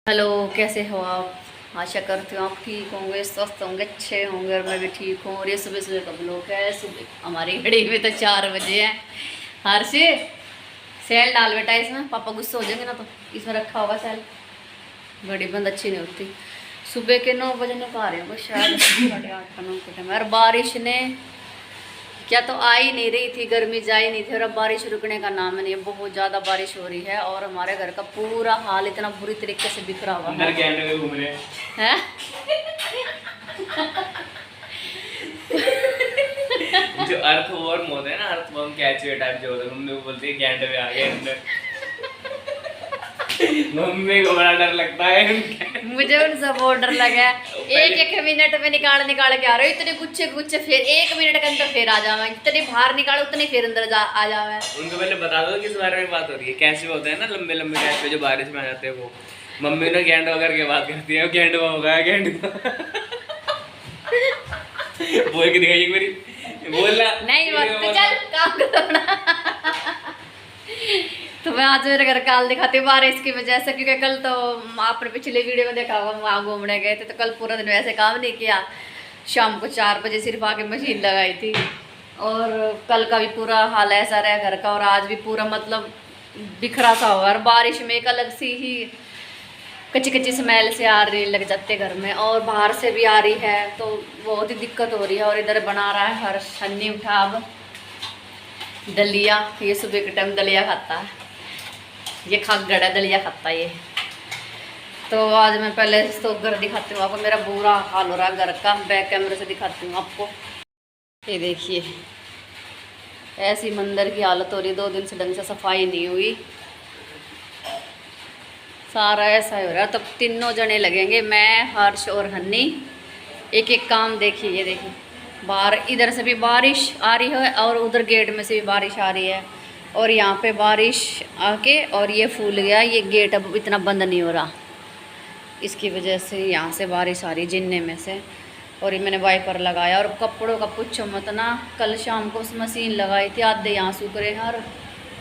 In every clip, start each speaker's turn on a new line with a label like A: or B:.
A: Hello, कैसे हो आप। आशा करती हूँ आप ठीक होंगे, स्वस्थ होंगे, अच्छे होंगे और मैं भी ठीक हूँ। और ये सुबह सुबह का ब्लॉग है। सुबह हमारी घड़ी में तो 4 बजे है। हर्ष, सेल डाल बेटा इसमें, पापा गुस्सा हो जाएंगे ना। तो इसमें रखा होगा सेल। घड़ी बंद अच्छी नहीं होती। सुबह के 9 बजे निकाल रहे हैं बस, शायद 8:30 का 9 का टाइम। और बारिश ने क्या तो आ ही नहीं रही थी, गर्मी जा ही नहीं थी। और अब बारिश रुकने का नाम नहीं है। बहुत ज़्यादा बारिश हो रही है और हमारे घर का पूरा हाल इतना बुरी तरीके से बिखरा हुआ है। घूम रहे हैं
B: जो अर्थ वर्म होते हैं ना, अर्थ वर्म कैचुए टाइप जो होते हैं, मम्मी को बोलती है गैंडे में आ गए अंदर। मम्मी को बड़ा डर लगता है।
A: मुझे उनसे बहुत डर लगा है। एक मिनट में निकाल निकाल के आ रहे हो, इतने गुच्छे गुच्छे, फिर 1 मिनट के अंदर फिर आ जावा। जितने बाहर निकालो उतने फिर अंदर आ जावा।
B: उनको पहले बता दो किस बारे में बात हो रही है। कैसे होते हैं ना लंबे लंबे कैसे जो बारिश में आ जाते हैं वो। मम्मी ने गैंडो करके बात करती है, गैंडो होगा गैंडो। बोल के दिखाइए मेरी, बोलना
A: नहीं मत चल काम करो ना। तो मैं आज मेरे घर काल दिखाती हूँ बारिश की वजह से, क्योंकि कल तो आपने पिछले वीडियो में देखा होगा वहाँ घूमने गए थे। तो कल पूरा दिन वैसे काम नहीं किया। शाम को 4 बजे सिर्फ आके मशीन लगाई थी। और कल का भी पूरा हाल ऐसा रहा घर का। और आज भी पूरा मतलब बिखरा सा हुआ। और बारिश में एक अलग सी ही कच्ची कच्ची स्मेल से आ रही लग जाते घर में, और बाहर से भी आ रही है। तो बहुत ही दिक्कत हो रही है। और इधर बना रहा है हर सन्नी उठा अब दलिया। ये सुबह के टाइम दलिया खाता है। ये खागड़ है, दलिया खाता है ये। तो आज मैं पहले तो घर दिखाती हूँ आपको। मेरा बुरा हाल हो रहा है घर का। बैक कैमरे से दिखाती हूँ आपको। ये देखिए ऐसी मंदिर की हालत हो रही है। 2 दिन से ढंग से सफाई नहीं हुई। सारा ऐसा ही हो रहा है। तब तीनों जने लगेंगे, मैं, हर्ष और हन्नी। एक एक काम देखिए। ये देखिए बाहर इधर से भी बारिश आ रही है और उधर गेट में से भी बारिश आ रही है। और यहाँ पे बारिश आके और ये फूल गया। ये गेट अब इतना बंद नहीं हो रहा, इसकी वजह से यहाँ से बारिश आ रही जिन्ने में से। और ये मैंने वाइपर लगाया। और कपड़ों का पूछो मत ना, कल शाम को उस मशीन लगाई थी, आधे यहाँ सूख रहे हैं और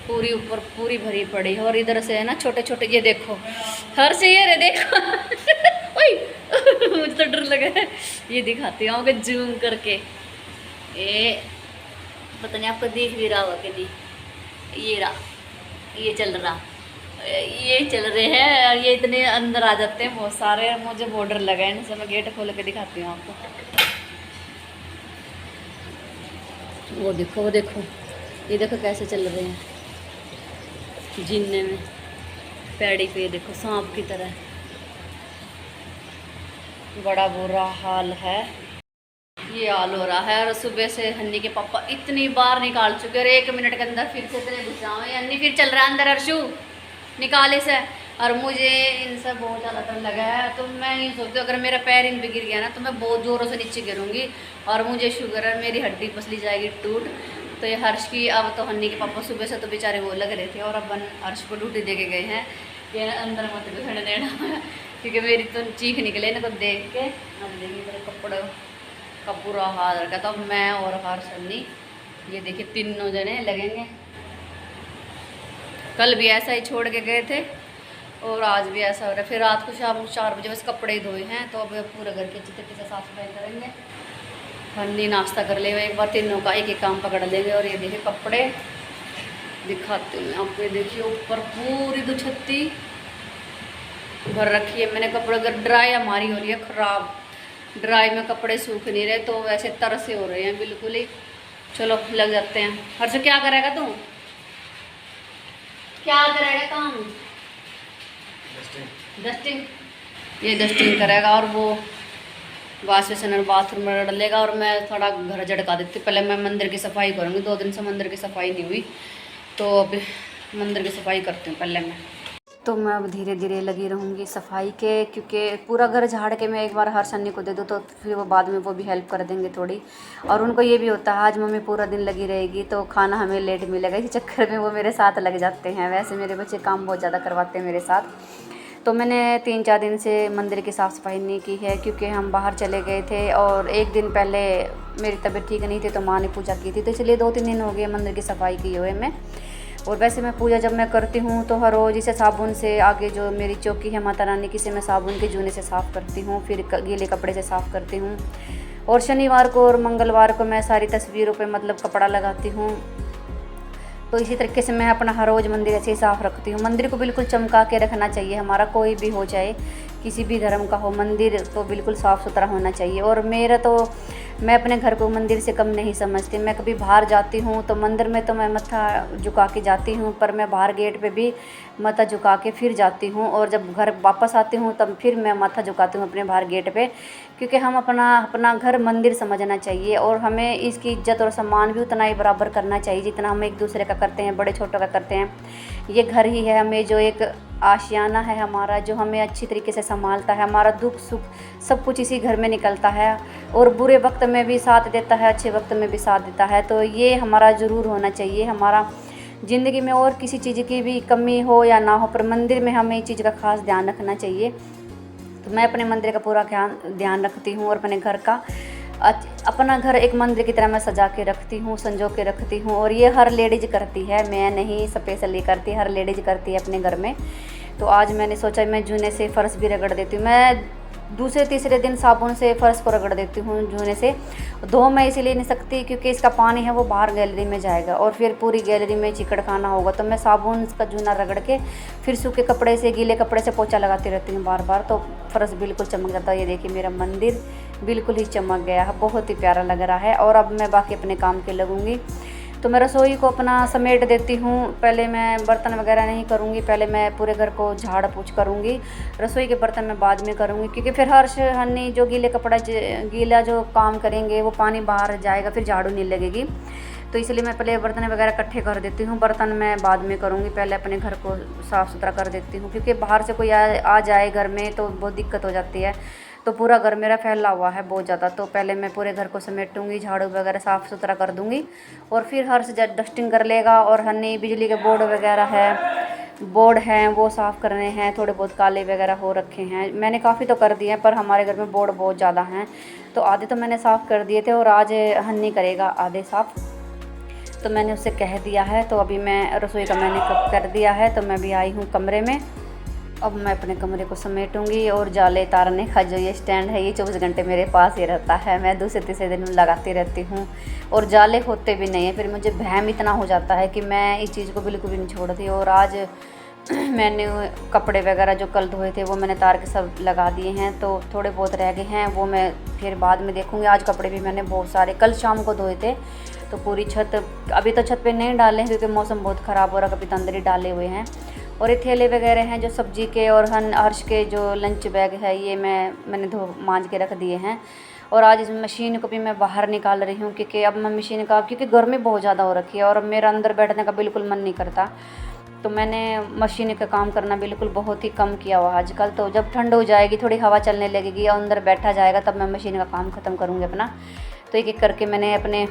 A: पूरी ऊपर पूरी भरी पड़ी है। और इधर से है ना छोटे छोटे, ये देखो हर से ये रे देखो। मुझे तो डर लगा है। ये दिखाती हूँ आपको जूम करके। ये पता नहीं आपको दिख भी रहा होगा कि नहीं। ये रहा, ये चल रहा, ये चल रहे हैं। और ये इतने अंदर आ जाते हैं बहुत सारे। मुझे बहुत डर लगा है इनसे। मैं गेट खोल के दिखाती हूँ आपको। वो देखो, वो देखो, ये देखो कैसे चल रहे हैं जिन्ने में पैड़ी पे। देखो सांप की तरह। बड़ा बुरा हाल है। ये हाल हो रहा है। और सुबह से हन्नी के पापा इतनी बार निकाल चुके और 1 मिनट के अंदर फिर से इतने गुस्सा हुए। हन्नी फिर चल रहा है अंदर, अर्शु निकाले से। और मुझे इनसे बहुत ज़्यादा डर लगा है। तो मैं ये सोचती हूँ अगर मेरा पैर इन पे गिर गया ना तो मैं बहुत ज़ोरों से नीचे गिरूँगी। और मुझे शुगर है, मेरी हड्डी पसली जाएगी टूट। तो ये हर्ष की, अब तो हन्नी के पापा सुबह से तो बेचारे वो लग रहे थे। और अब हर्ष को ड्यूटी दे के गए हैं ये अंदर मत बिखरने देना। क्योंकि मेरी तो चीख निकले ना को देख के। अब देखिए मेरे कपड़ों का पूरा हाल रखा। तो अब मैं और हर्ष हन्नी, ये देखिए तीनों जने लगेंगे। कल भी ऐसा ही छोड़ के गए थे और आज भी ऐसा हो रहा है। फिर रात को शाम 4 बजे बस कपड़े धोए हैं। तो अब पूरे घर के अच्छी तरीके से साफ सफाई करेंगे। हन्नी नाश्ता कर लेगा एक बार, तीनों का एक एक काम पकड़ लेंगे। और ये देखिए कपड़े दिखाती हूँ आपको। ये देखिए ऊपर पूरी दुछत्ती भर रखी है मैंने कपड़े। अगर ड्राई हमारी हो रही है ख़राब, ड्राई में कपड़े सूख नहीं रहे तो वैसे तरसे हो रहे हैं बिल्कुल ही। चलो लग जाते हैं। हर्ष क्या करेगा तू, क्या करेगा काम? डस्टिंग। ये डस्टिंग करेगा और वो वॉश बेसिन और बाथरूम में डालेगा। और मैं थोड़ा घर झड़का देती। पहले मैं मंदिर की सफाई करूँगी। 2 दिन से मंदिर की सफाई नहीं हुई, तो अब मंदिर की सफाई करती हूँ पहले मैं। तो मैं अब धीरे धीरे लगी रहूँगी सफाई के, क्योंकि पूरा घर झाड़ के मैं एक बार हर सन्नी को दे दूँ तो फिर वो बाद में वो भी हेल्प कर देंगे थोड़ी। और उनको ये भी होता है आज मम्मी पूरा दिन लगी रहेगी तो खाना हमें लेट मिलेगा। इस चक्कर में वो मेरे साथ लग जाते हैं। वैसे मेरे बच्चे काम बहुत ज़्यादा करवाते हैं मेरे साथ। तो मैंने 3-4 दिन से मंदिर की साफ़ सफाई नहीं की है, क्योंकि हम बाहर चले गए थे। और एक दिन पहले मेरी तबीयत ठीक नहीं थी तो माँ ने पूजा की थी, तो इसलिए 2-3 दिन हो गए मंदिर की सफाई की हुए मैं। और वैसे मैं पूजा जब मैं करती हूँ तो हर रोज़ इसे साबुन से, आगे जो मेरी चौकी है माता रानी की, से मैं साबुन के जूने से साफ़ करती हूँ, फिर गीले कपड़े से साफ़ करती हूँ। और शनिवार को और मंगलवार को मैं सारी तस्वीरों पे मतलब कपड़ा लगाती हूँ। तो इसी तरीके से मैं अपना हर रोज़ मंदिर ऐसे ही साफ़ रखती हूँ। मंदिर को बिल्कुल चमका के रखना चाहिए, हमारा कोई भी हो, चाहे किसी भी धर्म का हो, मंदिर तो बिल्कुल साफ़ सुथरा होना चाहिए। और मेरा तो, मैं अपने घर को मंदिर से कम नहीं समझती। मैं कभी बाहर जाती हूँ तो मंदिर में तो मैं माथा झुका के जाती हूँ, पर मैं बाहर गेट पे भी माथा झुका के फिर जाती हूँ। और जब घर वापस आती हूँ तब फिर मैं माथा झुकाती हूँ अपने बाहर गेट पे, क्योंकि हम अपना घर मंदिर समझना चाहिए। और हमें इसकी इज्जत और सम्मान भी उतना ही बराबर करना चाहिए जितना हम एक दूसरे का करते हैं, बड़े छोटों का करते हैं। ये घर ही है हमें जो एक आशियाना है हमारा, जो हमें अच्छी तरीके से संभालता है। हमारा दुख सुख सब कुछ इसी घर में निकलता है, और बुरे वक्त में भी साथ देता है, अच्छे वक्त में भी साथ देता है। तो ये हमारा ज़रूर होना चाहिए। हमारा ज़िंदगी में और किसी चीज़ की भी कमी हो या ना हो, पर मंदिर में हमें इस चीज़ का खास ध्यान रखना चाहिए। तो मैं अपने मंदिर का पूरा ध्यान रखती हूँ, और अपने घर का, अपना घर एक मंदिर की तरह मैं सजा के रखती हूँ, संजो के रखती हूँ। और ये हर लेडीज़ करती है, मैं नहीं स्पेशली करती, हर लेडीज़ करती है अपने घर में। तो आज मैंने सोचा मैं जूने से फ़र्श भी रगड़ देती हूँ। मैं दूसरे तीसरे दिन साबुन से फ़र्श को रगड़ देती हूँ जूने से। धो मैं इसीलिए नहीं सकती क्योंकि इसका पानी है वो बाहर गैलरी में जाएगा और फिर पूरी गैलरी में चिकड़ खाना होगा। तो मैं साबुन का जूना रगड़ के फिर सूखे कपड़े से, गीले कपड़े से पोछा लगाती रहती हूँ बार बार, तो फ़र्श बिल्कुल चमक जाता है। ये देखिए मेरा मंदिर बिल्कुल ही चमक गया है, बहुत ही प्यारा लग रहा है। और अब मैं बाकी अपने काम के लगूँगी। तो मैं रसोई को अपना समेट देती हूँ। पहले मैं बर्तन वगैरह नहीं करूँगी, पहले मैं पूरे घर को झाड़ पोंछ करूँगी। रसोई के बर्तन मैं बाद में करूँगी, क्योंकि फिर हर्ष हन्नी जो गीला जो काम करेंगे वो पानी बाहर जाएगा, फिर झाड़ू नहीं लगेगी। तो इसलिए मैं पहले बर्तन वगैरह इकट्ठे कर देती हूँ, बर्तन मैं बाद में करूँगी। पहले अपने घर को साफ़ सुथरा कर देती हूँ, क्योंकि बाहर से कोई आ जाए घर में तो बहुत दिक्कत हो जाती है। तो पूरा घर मेरा फैला हुआ है बहुत ज़्यादा, तो पहले मैं पूरे घर को समेटूँगी, झाड़ू वगैरह साफ़ सुथरा कर दूँगी। और फिर हर्ष डस्टिंग कर लेगा। और हन्नी बिजली के बोर्ड हैं वो साफ़ करने हैं, थोड़े बहुत काले वगैरह हो रखे हैं। मैंने काफ़ी तो कर दिए हैं, पर हमारे घर में बोर्ड बहुत ज़्यादा हैं, तो आधे तो मैंने साफ़ कर दिए थे और आज हन्नी करेगा आधे साफ़। तो मैंने उससे कह दिया है। तो अभी मैं रसोई का मैंने कर दिया है, तो मैं भी आई हूँ कमरे में। अब मैं अपने कमरे को समेटूंगी। और जाले तारने का जो ये स्टैंड है ये 24 घंटे मेरे पास ही रहता है, मैं दूसरे तीसरे दिन लगाती रहती हूँ। और जाले होते भी नहीं हैं, फिर मुझे वहम इतना हो जाता है कि मैं इस चीज़ को बिल्कुल भी नहीं छोड़ती। और आज मैंने कपड़े वगैरह जो कल धोए थे वो मैंने तार के सब लगा दिए हैं, तो थोड़े बहुत रह गए हैं वो मैं फिर बाद में देखूँगी। आज कपड़े भी मैंने बहुत सारे कल शाम को धोए थे, तो पूरी छत, अभी तो छत पे नहीं डाले हैं क्योंकि मौसम बहुत ख़राब हो रहा है, कभी तो अंदर ही डाले हुए हैं। और ये थैले वगैरह हैं जो सब्जी के और हर्ष के जो लंच बैग है ये मैंने मांज के रख दिए हैं। और आज इस मशीन को भी मैं बाहर निकाल रही हूँ, क्योंकि अब मैं मशीन का, क्योंकि गर्मी बहुत ज़्यादा हो रखी है और मेरा अंदर बैठने का बिल्कुल मन नहीं करता, तो मैंने मशीन का काम करना बिल्कुल बहुत ही कम किया हुआ आजकल। तो जब ठंड हो जाएगी, थोड़ी हवा चलने लगेगी और अंदर बैठा जाएगा, तब मैं मशीन का काम ख़त्म करूँगी अपना। तो एक एक करके मैंने अपने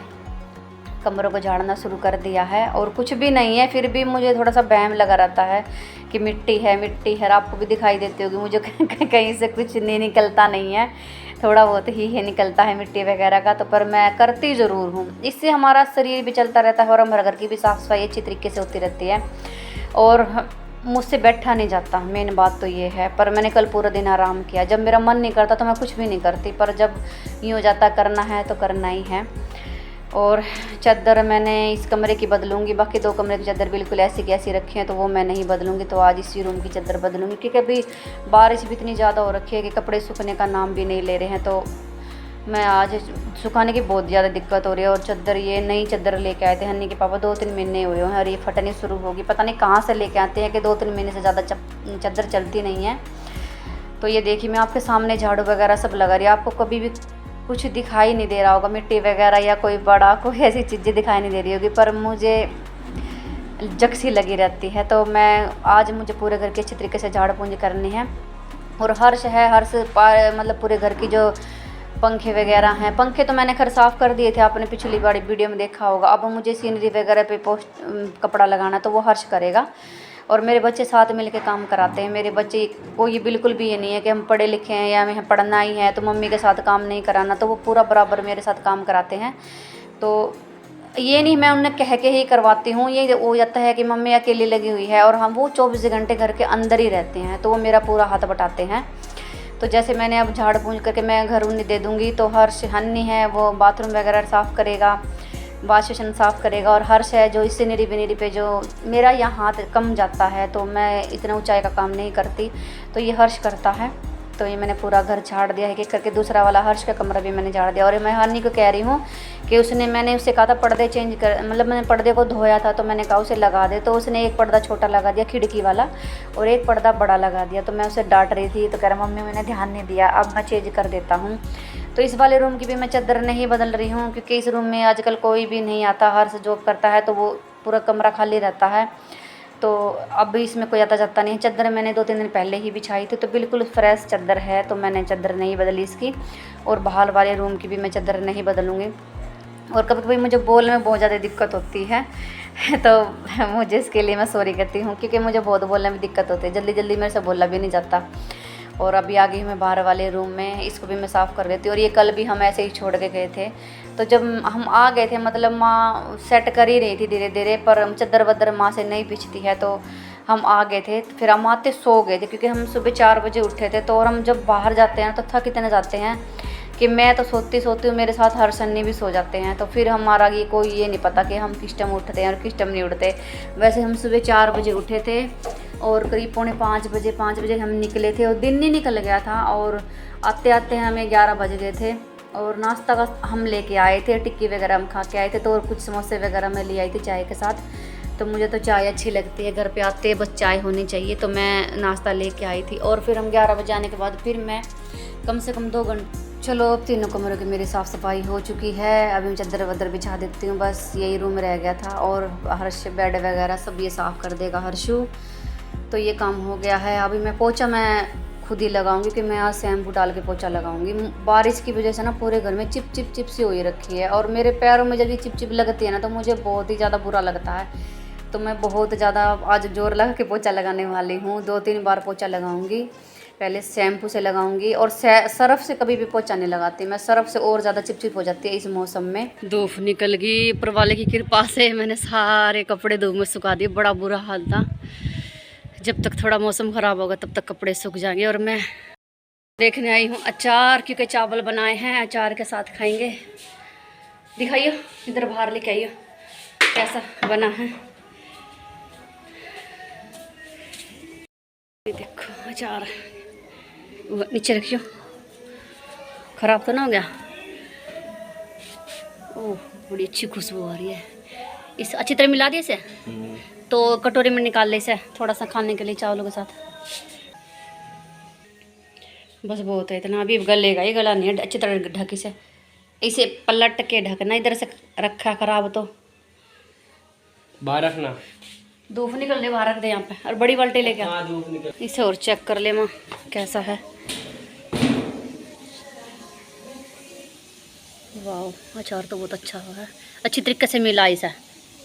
A: कमरों को झाड़ना शुरू कर दिया है। और कुछ भी नहीं है, फिर भी मुझे थोड़ा सा वहम लगा रहता है कि मिट्टी है और आपको भी दिखाई देती होगी, मुझे कहीं से कुछ नहीं निकलता नहीं है, थोड़ा बहुत ही है निकलता है मिट्टी वगैरह का, तो पर मैं करती ज़रूर हूँ। इससे हमारा शरीर भी चलता रहता है और हमारे घर की भी साफ़ सफाई अच्छी तरीके से होती रहती है और मुझसे बैठा नहीं जाता, मेन बात तो ये है। पर मैंने कल पूरा दिन आराम किया, जब मेरा मन नहीं करता तो मैं कुछ भी नहीं करती, पर जब यूँ हो जाता करना है तो करना ही है। और चादर मैंने इस कमरे की बदलूँगी, बाकी 2 कमरे की चादर बिल्कुल ऐसी की ऐसी रखी हैं, तो वो मैं नहीं बदलूँगी। तो आज इसी रूम की चादर बदलूँगी, क्योंकि अभी बारिश भी इतनी ज़्यादा हो रखी है कि कपड़े सूखने का नाम भी नहीं ले रहे हैं। तो मैं आज सुखाने की बहुत ज़्यादा दिक्कत हो रही है। और चादर, ये नई चादर लेके आए थे हन्नी के पापा, 2-3 महीने हुए हैं और ये फटनी शुरू होगी। पता नहीं कहाँ से लेके आते हैं कि 2-3 महीने से ज़्यादा चादर चलती नहीं है। तो ये देखिए मैं आपके सामने झाड़ू वगैरह सब लगा रही है, आपको कभी भी कुछ दिखाई नहीं दे रहा होगा, मिट्टी वगैरह या कोई ऐसी चीज़ें दिखाई नहीं दे रही होगी, पर मुझे जक्सी लगी रहती है। तो मैं आज मुझे पूरे घर की अच्छी तरीके से झाड़ पूंजी करनी है। और हर्ष मतलब पूरे घर की जो पंखे वगैरह हैं, पंखे तो मैंने खैर साफ़ कर दिए थे, आपने पिछली बार वीडियो में देखा होगा। अब मुझे सीनरी वगैरह पे कपड़ा लगाना, तो वो हर्ष करेगा। और मेरे बच्चे साथ मिल के काम कराते हैं। मेरे बच्चे को ये बिल्कुल भी ये नहीं है कि हम पढ़े लिखे हैं या हमें पढ़ना ही है तो मम्मी के साथ काम नहीं कराना, तो वो पूरा बराबर मेरे साथ काम कराते हैं। तो ये नहीं मैं उन्हें कह के ही करवाती हूँ, ये हो जाता है कि मम्मी अकेली लगी हुई है और हम वो 24 घंटे घर के अंदर ही रहते हैं, तो वो मेरा पूरा हाथ बटाते हैं। तो जैसे मैंने अब झाड़ पूंछ करके मैं घर उन्हें दे दूँगी, तो हर्ष हन्नी है वो बाथरूम वगैरह साफ़ करेगा, वॉश बेसिन साफ़ करेगा। और हर्ष है जो इससे सीनरी बिनरी पे जो मेरा यहाँ हाथ कम जाता है, तो मैं इतना ऊंचाई का काम नहीं करती, तो ये हर्ष करता है। तो ये मैंने पूरा घर झाड़ दिया है एक करके। दूसरा वाला हर्ष का कमरा भी मैंने झाड़ दिया। और मैं हनी को कह रही हूँ कि मैंने उससे कहा था पर्दे चेंज कर, मतलब मैंने पर्दे को धोया था, तो मैंने कहा उसे लगा दे, तो उसने एक पर्दा छोटा लगा दिया खिड़की वाला और एक पर्दा बड़ा लगा दिया। तो मैं उसे डांट रही थी, तो कह रहा मम्मी मैंने ध्यान नहीं दिया, अब मैं चेंज कर देता हूँ। तो इस वाले रूम की भी मैं चादर नहीं बदल रही हूँ, क्योंकि इस रूम में आजकल कोई भी नहीं आता, हर्ष जॉब करता है, तो वो पूरा कमरा खाली रहता है। तो अब इसमें कोई आता जाता नहीं। चादर मैंने 2-3 दिन पहले ही बिछाई थी, तो बिल्कुल फ्रेश चादर है, तो मैंने चादर नहीं बदली इसकी। और बाहर वाले रूम की भी मैं चादर नहीं बदलूँगी। और कभी कभी मुझे बोलने में बहुत ज़्यादा दिक्कत होती है तो मुझे इसके लिए मैं सॉरी कहती हूँ, क्योंकि मुझे बहुत बोलने में दिक्कत होती है, जल्दी जल्दी मेरे से बोला भी नहीं जाता। और अभी आ गई मैं बाहर वाले रूम में, इसको भी मैं साफ़ कर देती हूँ। और ये कल भी हम ऐसे ही छोड़ के गए थे, तो जब हम आ गए थे, मतलब माँ सेट कर ही रही थी धीरे धीरे, पर चादर वदर माँ से नहीं पिछती है, तो हम आ गए थे। फिर हम आते सो गए थे, क्योंकि हम सुबह 4 बजे उठे थे। तो और हम जब बाहर जाते हैं तो थक इतने जाते हैं कि मैं तो सोती हूँ, मेरे साथ हर सन्नी भी सो जाते हैं। तो फिर हमारा ये कोई ये नहीं पता कि हम किस टाइम उठते हैं और किस टाइम नहीं उठते। वैसे हम सुबह 4 बजे उठे थे और करीब 4:45 बजे 5 बजे हम निकले थे, और दिन नहीं निकल गया था। और आते आते हमें 11 बज गए थे। और नाश्ता का हम लेके आए थे, टिक्की वगैरह हम खा के आए थे, तो और कुछ समोसे वगैरह मैं ले आई थी चाय के साथ। तो मुझे तो चाय अच्छी लगती है, घर पे आते बस चाय होनी चाहिए, तो मैं नाश्ता लेके आई थी। और फिर हम 11 बजे आने के बाद फिर मैं कम से कम 2 घंटे, चलो अब तीनों कमरों की मेरी साफ़ सफाई हो चुकी है। अभी मैं चादर वदर बिछा देती हूँ, बस यही रूम रह गया था। और हर्ष बेड वगैरह सब ये साफ़ कर देगा हर्षू, तो ये काम हो गया है। अभी मैं पोछा मैं खुद ही लगाऊंगी, कि मैं आज शैम्पू डाल के पोछा लगाऊंगी। बारिश की वजह से ना पूरे घर में चिप चिप चिप सी हुई रखी है, और मेरे पैरों में जब ये चिप चिप लगती है ना, तो मुझे बहुत ही ज़्यादा बुरा लगता है। तो मैं बहुत ज़्यादा आज जोर लगा के पोछा लगाने वाली हूँ। 2-3 बार पोछा लगाऊंगी, पहले शैम्पू से लगाऊंगी। और सर्फ़ से कभी भी पोछा नहीं लगाती मैं, सर्फ़ से और ज़्यादा चिपचिप हो जाती है इस मौसम में। धूप निकल गई, ऊपर वाले की कृपा से मैंने सारे कपड़े धूप में सुखा दिए। बड़ा बुरा हाल था, जब तक थोड़ा मौसम ख़राब होगा तब तक कपड़े सूख जाएंगे। और मैं देखने आई हूँ अचार, क्योंकि चावल बनाए हैं, अचार के साथ खाएंगे। दिखाइए, इधर बाहर लेके आइए कैसा बना है। ये देखो अचार, नीचे रखियो, ख़राब तो ना हो गया। ओह बड़ी अच्छी खुशबू आ रही है। इस अच्छी तरह मिला दिए इसे, तो कटोरी में निकाल ले इसे, थोड़ा सा खाने के लिए चावलों के साथ। बस बहुत है इतना, अभी गलेगा, ये गला नहीं है। अच्छी तरह ढक इसे पलट के ढकना, इधर से रखा खराब तो
B: बाहर रखना,
A: धूप निकलने बाहर रख दे यहाँ पे। और बड़ी बाल्टी लेके आ, इसे और चेक कर ले माँ कैसा है। वाह अचार तो बहुत अच्छा है, अच्छी तरीके से मिला इसे।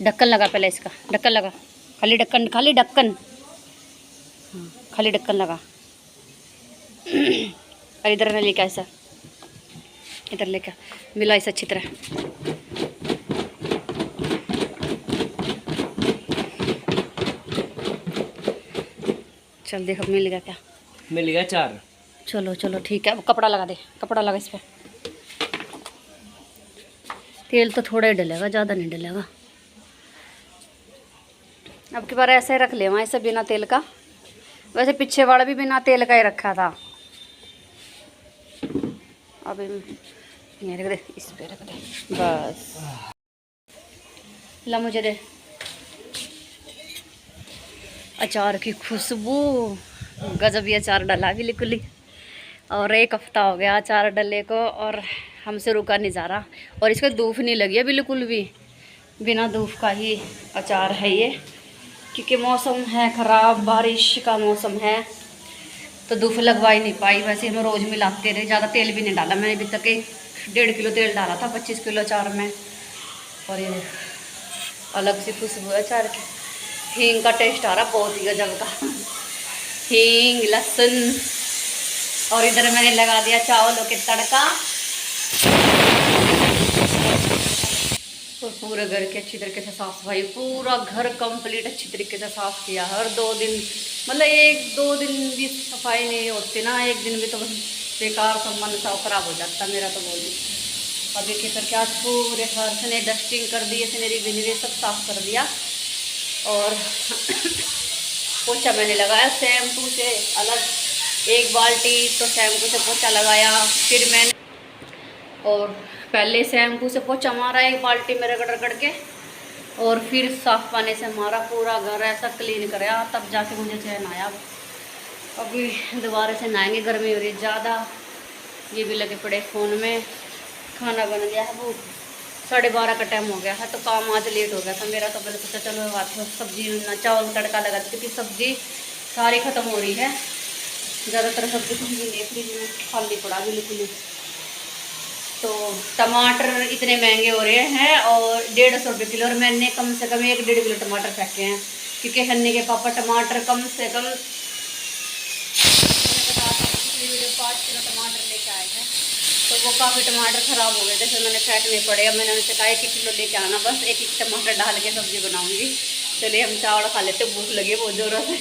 A: ढक्कन लगा पहले इसका, ढक्कन लगा, खाली ढक्कन, खाली ढक्कन, हाँ खाली ढक्कन लगा। और इधर ने लेके ऐसा, इधर लेके मिला इसे अच्छी तरह। चल देखो मिल गया क्या,
B: मिल गया चार।
A: चलो चलो ठीक है, अब कपड़ा लगा दे, कपड़ा लगा इस पर। तेल तो थोड़ा ही डलेगा, ज़्यादा नहीं डलेगा। अब की बार ऐसे रख ले वहाँ, ऐसे बिना तेल का। वैसे पीछे वाला भी बिना तेल का ही रखा था। अब ये रख दे, इस पे रख दे बस। ला मुझे दे अचार की खुशबू, गजब ही अचार डला बिल्कुल ही। और 1 हफ्ता हो गया अचार डले को, और हमसे रुका नहीं जा रहा। और इसको धूप नहीं लगी है बिल्कुल भी, बिना धूप का ही अचार है ये, क्योंकि मौसम है ख़राब, बारिश का मौसम है, तो धूप लगवा ही नहीं पाई। वैसे हम रोज़ मिलाते रहे, ज़्यादा तेल भी नहीं डाला मैंने अभी तक। 1.5 किलो तेल डाला था 25 किलो अचार में। और ये अलग सी खुशबू है अचार की, हींग का टेस्ट आ रहा बहुत ही गजब का, हींग लहसुन। और इधर मैंने लगा दिया चावलों के तड़का। और पूरे घर की अच्छी तरीके से साफ सफाई, पूरा घर कंप्लीट अच्छी तरीके से साफ किया। हर 2 दिन, मतलब 1-2 दिन भी सफाई नहीं होती ना, एक दिन भी तो बेकार सा मन सा खराब हो जाता मेरा तो बोली। अब एक करके आज पूरे फर्श ने डस्टिंग कर दी, सीनरी बिनरी सब साफ कर दिया। और पोछा मैंने लगाया शैम्पू से अलग, 1 बाल्टी तो शैम्पू से पोछा लगाया। फिर मैंने और पहले शैम्पू से पोछा मारा 1 बाल्टी में रगड़ रगड़ के, और फिर साफ पानी से मारा, पूरा घर ऐसा क्लीन कराया, तब जाके मुझे चैन आया। अभी दोबारा से नहाएंगे, गर्मी हो रही है ज़्यादा। ये भी लगे पड़े फ़ोन में। खाना बन गया है, वो 12:30 का टाइम हो गया है, तो काम आज लेट हो गया था मेरा। तो पहले सोचा चलो बात सब्जी चावल तड़का लगा दी, क्योंकि सब्जी सारी ख़त्म हो रही है। ज़्यादातर सब्जी कुछ भी नहीं, फ्रिज में खाली पड़ा बिल्कुल। तो टमाटर इतने महंगे हो रहे हैं, और 150 रुपये किलो, और मैंने कम से कम 1-1.5 किलो टमाटर फेंके हैं, क्योंकि हन्नी के पापा टमाटर कम से कम 5 किलो टमाटर लेके आए थे। तो वो काफ़ी टमाटर ख़राब हो गए थे, फिर मैंने फेंकने पड़े। अब मैंने उनसे कहा 1 किलो लेके आना, बस 1 टमाटर डाल के सब्ज़ी बनाऊँगी। चलिए हम चावल खा लेते, भूख लगी है बहुत ज़ोरों से।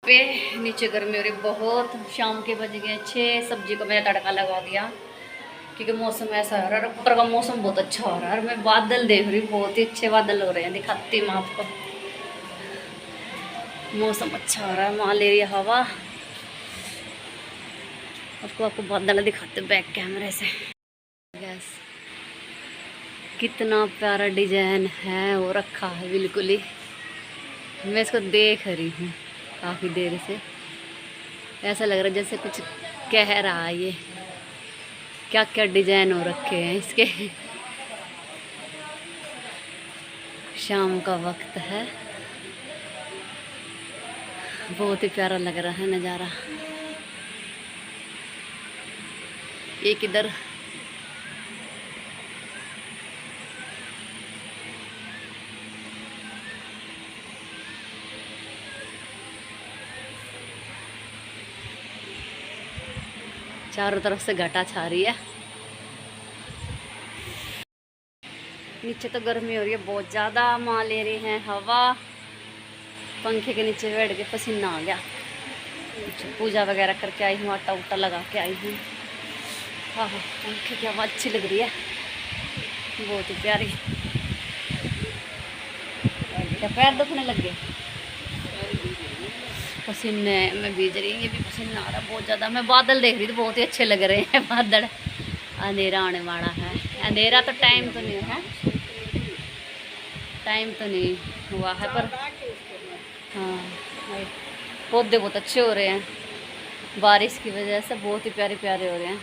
A: पे नीचे गर्मी हो रही बहुत। शाम के बज गए 6, सब्जी को मैंने तड़का लगा दिया, क्योंकि मौसम ऐसा हो रहा है। ऊपर का मौसम बहुत अच्छा हो रहा है, और मैं बादल देख रही हूँ, बहुत ही अच्छे बादल हो रहे हैं। दिखाती हूँ आपको, मौसम अच्छा हो रहा है, वहाँ ले रही है हवा। आपको बादल दिखाते बैक कैमरे से। गैस कितना प्यारा डिजाइन है वो रखा है, बिल्कुल ही। मैं इसको देख रही हूँ काफ़ी देर से, ऐसा लग रहा है जैसे कुछ कह रहा है। ये क्या क्या डिजाइन हो रखे हैं इसके। शाम का वक्त है, बहुत ही प्यारा लग रहा है नज़ारा। एक इधर चारों तरफ से घटा छा रही है। नीचे तो गर्मी हो रही है बहुत ज़्यादा, माँ ले रही हैं हवा। पंखे के नीचे बैठ के पसीना आ गया। पूजा वगैरह करके आई हूँ, आटा उटा लगा के आई हूँ। हाँ हाँ, पंखे की आवाज़ अच्छी लग रही है, बहुत ही प्यारी। क्या पैर दुखने लग गए? पसीने में भीज रही है, ये भी पसीना आ रहा बहुत ज़्यादा। मैं बादल देख रही थी, बहुत ही अच्छे लग रहे हैं बादल। अंधेरा आने वाला है, अंधेरा तो टाइम तो नहीं है, टाइम तो नहीं हुआ है, पर हाँ पौधे बहुत अच्छे हो रहे हैं बारिश की वजह से, बहुत ही प्यारे प्यारे हो रहे हैं।